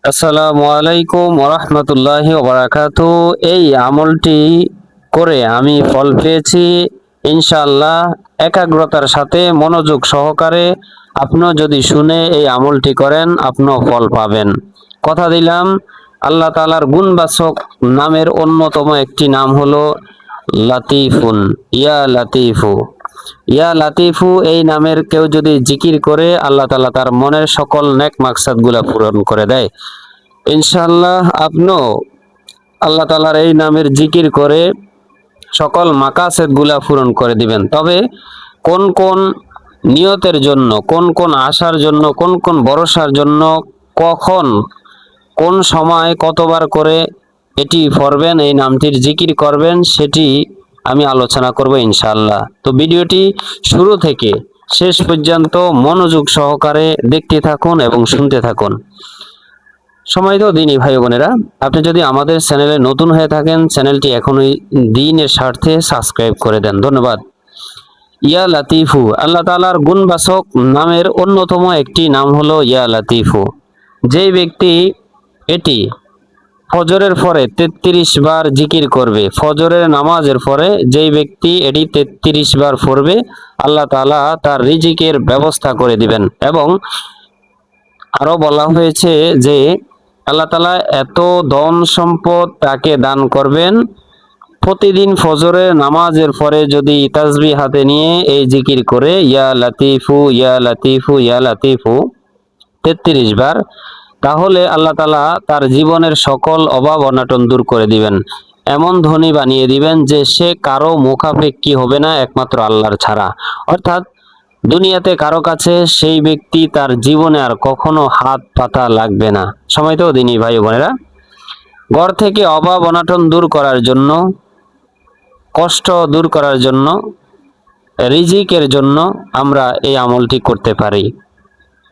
আসসালামু আলাইকুম ওরহমতুল্লাহি ওবারাকাতু। এই আমলটি করে আমি ফল পেয়েছি ইনশাআল্লাহ। একাগ্রতার সাথে মনোযোগ সহকারে আপনিও যদি শুনে এই আমলটি করেন আপনিও ফল পাবেন। কথা দিলাম। আল্লাহ তাআলার গুণবাচক নামের অন্যতম একটি নাম হলো লাতিফুন। ইয়া লাতিফু, ইয়া লাতিফু এই নামের কেউ যদি জিকির করে আল্লাহ তাআলা তার মনের সকল নেক মাকসাদ গুলা পূরণ করে দেয় ইনশাআল্লাহ। আপনিও আল্লাহ তাআলার এই নামের জিকির করে সকল মাকাসেদ গুলা পূরণ করে দিবেন। তবে কোন কোন নিয়তের জন্য, কোন কোন আশার জন্য, কোন কোন ভরসার জন্য, কখন কোন সময় কতবার করে এটি পড়বেন, এই নামটির জিকির করবেন, সেটি আমি আলোচনা করব ইনশাআল্লাহ। তো ভিডিওটি শুরু থেকে শেষ পর্যন্ত মনোযোগ সহকারে দেখতে থাকুন এবং শুনতে থাকুন। সম্মানিত দিনী ভাই বোনেরা, আপনি যদি আমাদের চ্যানেলে নতুন হয়ে থাকেন চ্যানেলটি এখনই দ্বীনের স্বার্থে সাবস্ক্রাইব করে দেন। ধন্যবাদ। ইয়া লাতিফু আল্লাহ তাআলার গুণবাচক নামের অন্যতম একটি নাম হলো ইয়া লাতিফু। যেই ব্যক্তি এটি ফজরের পরে 33 বার জিকির করবে, ফজরের নামাজের পরে যেই ব্যক্তি এটি 33 বার পড়বে আল্লাহ তাআলা তার রিজিকের ব্যবস্থা করে দিবেন। এবং আরো বলা হয়েছে যে আল্লাহ তাআলা এত ধন সম্পদ তাকে দান করবেন, প্রতিদিন ফজরের নামাজের পরে যদি তাসবিহ হাতে নিয়ে এই জিকির করে ইয়া লাতিফু ইয়া লাতিফু ইয়া লাতিফু 33 বার, তাহলে আল্লাহ তাআলা তার জীবনের সকল অভাব অনাটন দূর করে দিবেন। এমন ধনী বানিয়ে দিবেন যে সে কারো মুখাপেক্ষী হবে না একমাত্র আল্লাহর ছাড়া। অর্থাৎ দুনিয়াতে কারো কাছে সেই ব্যক্তি তার জীবনে আর কখনো হাত পাতা লাগবে না। সময়ত দিনী ভাই বোনেরা, ঘর থেকে অভাব অনাটন দূর করার জন্য, কষ্ট দূর করার জন্য, রিজিকের জন্য আমরা এই আমলটি করতে পারি।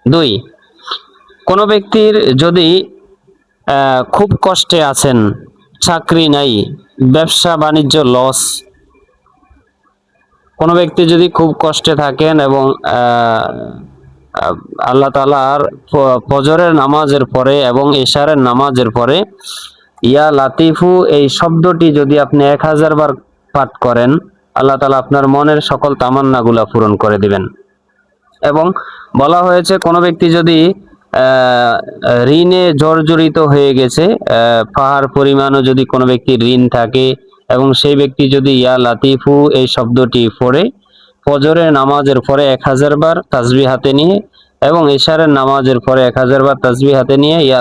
2, কোনো ব্যক্তির যদি খুব কষ্টে আছেন, চাকরি নাই, ব্যবসা বাণিজ্য লস, কোনো ব্যক্তি যদি খুব কষ্টে থাকেন এবং আল্লাহ তাআলার ফজরের নামাজের পরে এবং ইশারের নামাজের পরে ইয়া লাতিফু এই শব্দটি যদি আপনি 1000 বার পাঠ করেন আল্লাহ তাআলা আপনার মনের সকল তামান্নাগুলা পূরণ করে দিবেন। এবং বলা হয়েছে কোনো ব্যক্তি যদি ঋণে জর্জরিত হয়ে গেছে, পাহাড় পরিমাণও যদি কোনো ব্যক্তির ঋণ থাকে এবং সেই ব্যক্তি যদি ইয়া লাতিফু এই শব্দটি পড়ে ফজরের নামাজের পরে 1000 বার তাসবিহ হাতে নিয়ে এবং ইশারের নামাজের পরে 1000 বার তাসবিহ হাতে নিয়ে ইয়া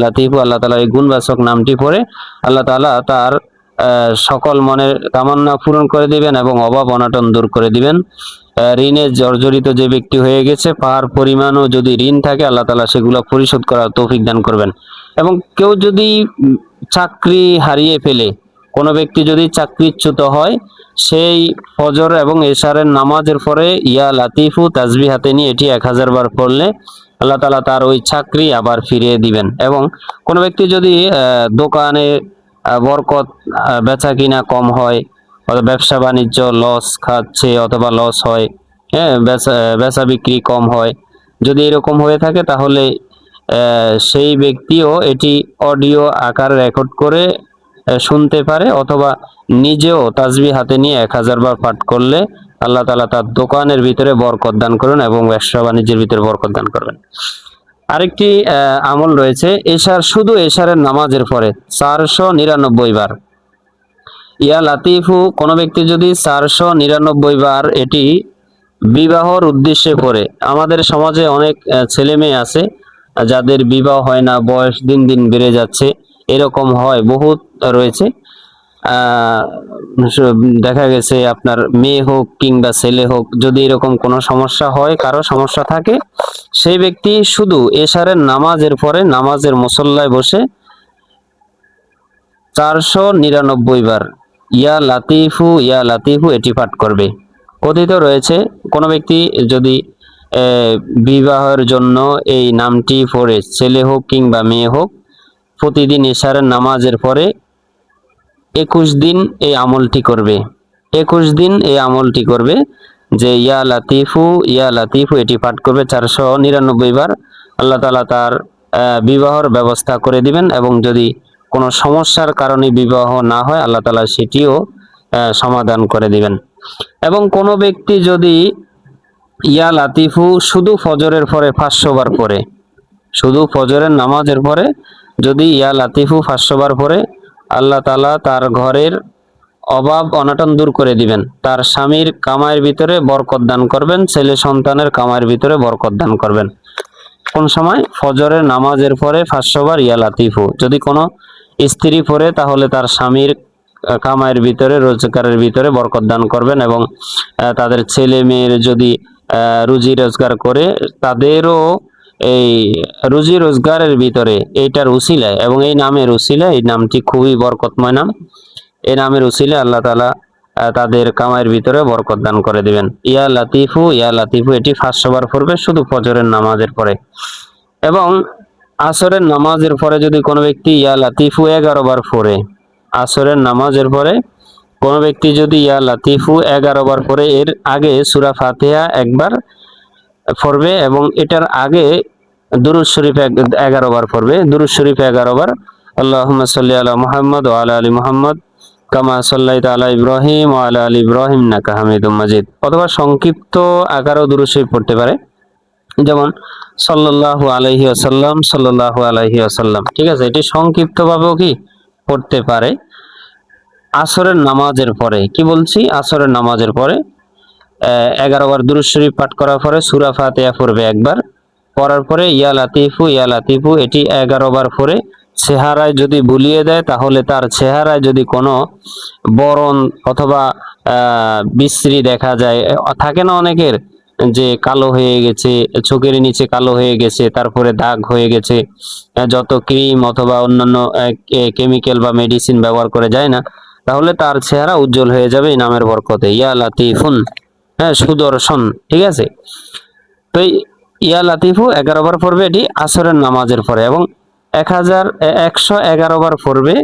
লাতিফু আল্লাহ তাআলার এই গুণবাচক নামটি পড়ে আল্লাহ তাআলা তার সকল মনের তামান্না পূরণ করে দিবেন এবং অভাব অনাটন দূর করে দিবেন। ঋণে জর্জরিত যে ব্যক্তি হয়ে গেছে, পাহাড় পরিমাণও যদি ঋণ থাকে আল্লাহ তাআলা সেগুলো পরিশোধ করার তৌফিক দান করবেন। এবং কেউ যদি চাকরি হারিয়ে ফেলে, কোনো ব্যক্তি যদি চাকরিচ্যুত হয়, সেই ফজর এবং এশারের নামাজের পরে ইয়া লাতিফু তাসবিহ হাতে নিয়ে এটি 1000 বার পড়লে আল্লাহ তাআলা তার ওই চাকরি আবার ফিরিয়ে দিবেন। এবং কোনো ব্যক্তি যদি দোকানে বরকত, বেচা কিনা কম হয়, অথবা ব্যবসা বাণিজ্য লস খাচ্ছে অথবা লস হয়, হ্যাঁ, বেচা বিক্রি কম হয়, যদি এরকম হয়ে থাকে তাহলে সেই ব্যক্তিও এটি অডিও আকারে রেকর্ড করে শুনতে পারে অথবা নিজেও তাসবিহ হাতে নিয়ে 1000 বার পাঠ করলে আল্লাহ তাআলা তার দোকানের ভিতরে বরকত দান করবেন এবং ব্যবসা বাণিজ্যের ভিতরে বরকত দান করবেন। আরেকটি আমল রয়েছে, শুধু এশারের নামাজের পরে 499 বার ইয়া লাতিফু কোনো ব্যক্তি যদি 499 বার এটি বিবাহর উদ্দেশ্যে পড়ে, আমাদের সমাজে অনেক ছেলে মেয়ে আছে যাদের বিবাহ হয় না, বয়স দিন দিন বেড়ে যাচ্ছে, এরকম হয় বহুত রয়েছে। দেখা গেছে আপনার মেয়ে হোক কিংবা ছেলে হোক, যদি এরকম কোনো সমস্যা হয়, কারো সমস্যা থাকে, সেই ব্যক্তি শুধু এশারের নামাজের পরে নামাজের মুসল্লায় বসে 499 বার ইয়া লাতিফু এটি পাঠ করবে। কথিত রয়েছে কোনো ব্যক্তি যদি বিবাহের জন্য এই নামটি পড়ে, ছেলে হোক কিংবা মেয়ে হোক, প্রতিদিন ইশারের নামাজের পরে 21 দিন এই আমলটি করবে। 21 দিন এই আমলটি করবে যে ইয়া লাতিফু এটি পাঠ করবে 499 বার। আল্লাহ তাআলা তার বিবাহর ব্যবস্থা করে দিবেন, এবং যদি কোনো সমস্যার কারণে বিবাহ না হয় আল্লাহ তাআলা সেটিও সমাধান করে দিবেন। এবং কোনো ব্যক্তি যদি ইয়া লাতিফু শুধু ফজরের পরে 500 বার পড়ে, শুধু ফজরের নামাজের পরে যদি ইয়া লাতিফু 500 বার পড়ে, আল্লাহ তাআলা তার ঘরের অভাব অনটন দূর করে দিবেন, তার স্বামীর কামাইয়ের ভিতরে বরকত দান করবেন, ছেলে সন্তানের কামাইয়ের ভিতরে বরকত দান করবেন। কোন সময়? ফজরের নামাজের পরে 500 বার ইয়া লাতিফু যদি কোনো স্ত্রী পড়ে, তাহলে তার স্বামীর কামাইয়ের ভিতরে, রোজগারের ভিতরে বরকত দান করবেন, এবং তাদের ছেলে মেয়ের যদি রুজি রোজগার করে, তাদেরও এই রুজি রোজগারের ভিতরে এইটার উসিলায় এবং এই নামের উসিলায়, এই নামটি খুবই বরকতময় নাম, এই নামের উসিলায় আল্লাহ তাআলা তাদের কামাইয়ের ভিতরে বরকত দান করে দিবেন। ইয়া লাতিফু, ইয়া লাতিফু এটি 500 বার পড়বে শুধু ফজরের নামাজের পরে। এবং আসরের নামাজের পরে যদি কোনো ব্যক্তি ইয়া লাতিফু 11 বার পড়ে, আসরের নামাজের পরে কোনো ব্যক্তি যদি ইয়া লাতিফু 11 বার পড়ে, এর আগে সূরা ফাতিহা একবার পড়বে, এবং এটার আগে দুরূদ শরীফ 11 বার পড়বে। দুরূদ শরীফ 11 বার, আল্লাহুম্মা সাল্লি আলা মুহাম্মদ ওয়া আলা আলি মুহাম্মদ কামা সাল্লাইতা আলা ইব্রাহিম ওয়া আলা আলি ইব্রাহিম ইন্নাকা হামিদুম মাজিদ। অথবা সংক্ষিপ্ত আকারেও দুরূদ শরীফ পড়তে পারে, যেমন সাল্লাল্লাহু আলাইহি ওয়াসাল্লাম, সাল্লাল্লাহু আলাইহি ওয়াসাল্লাম। ঠিক আছে, এটি সংক্ষিপ্ত ভাবেও কি পড়তে পারে আসরের নামাজের পরে। কি বলছি? আসরের নামাজের পরে 11 বার দুরূদ শরীফ পাঠ করার পরে সূরা ফাতিহা পড়বে একবার, পড়ার পরে ইয়া লাতিফু, ইয়া লাতিফু এটি 11 বার পড়ে চেহারায় যদি বুলিয়ে দেয়, তাহলে তার চেহারায় যদি কোনো বরণ অথবা বিশ্রী দেখা যায়, থাকে না অনেকের যে কালো হয়ে গেছে, চোখের নিচে কালো হয়ে গেছে, তারপরে দাগ হয়ে গেছে, যত ক্রিম অথবা অন্যান্য কেমিক্যাল বা মেডিসিন ব্যবহার করে যায় না, তাহলে তার চেহারা উজ্জ্বল হয়ে যাবে এই নামের বরকতে। ইয়া লাতিফুন, হ্যাঁ, সুদর্শন। ঠিক আছে, তো ইয়া লাতিফু 11 বার পড়বে এটি আসরের নামাজের পরে, এবং 111 বার পড়বে।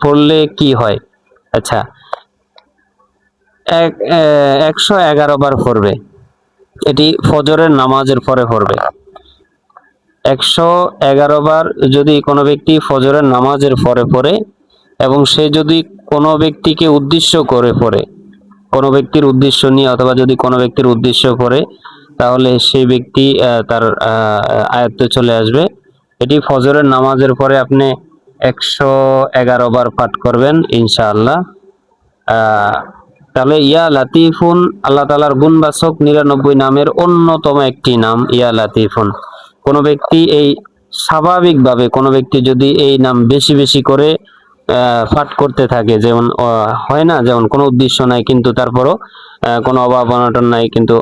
পড়লে কি হয়? আচ্ছা, 111 বার পড়বে, এটি ফজরের নামাজের পরে পড়বে। 111 বার যদি কোনো ব্যক্তি ফজরের নামাজের পরে পড়ে, এবং সে যদি কোনো ব্যক্তিকে উদ্দেশ্য করে পড়ে, কোনো ব্যক্তির উদ্দেশ্য নিয়ে, অথবা যদি কোনো ব্যক্তির উদ্দেশ্য পড়ে, তাহলে সেই ব্যক্তি তার আয়াত্তে চলে আসবে। এটি ফজরের নামাজের পরে আপনি 111 বার পাঠ করবেন ইনশাআল্লাহ। তাহলে ইয়া লাতিফুন আল্লাহ তাআলার গুণবাচক 99 নামের অন্যতম একটি নাম ইয়া লাতিফুন। কোনো ব্যক্তি এই স্বাভাবিকভাবে কোনো ব্যক্তি যদি এই নাম বেশি বেশি করে পাঠ করতে থাকে, যেমন হয় না, যেমন কোনো উদ্দেশ্য নাই কিন্তু তারপরও কোনো অভাব অনটন নাই, কিন্তু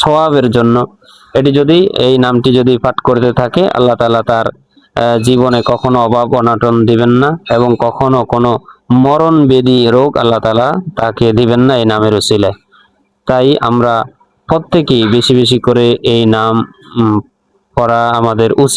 সওয়াবের জন্য এটি যদি এই নামটি যদি পাঠ করতে থাকে, আল্লাহ তাআলা তার জীবনে কখনো অভাব অনটন দিবেন না, এবং কখনো কোনো মরণ ব্যাধি রোগ আল্লাহ তাআলা তাকে দিবেন না এই নামের উসিলায়। তাই আমরা প্রত্যেকেই বেশি বেশি করে এই নাম পড়া আমাদের উচিত।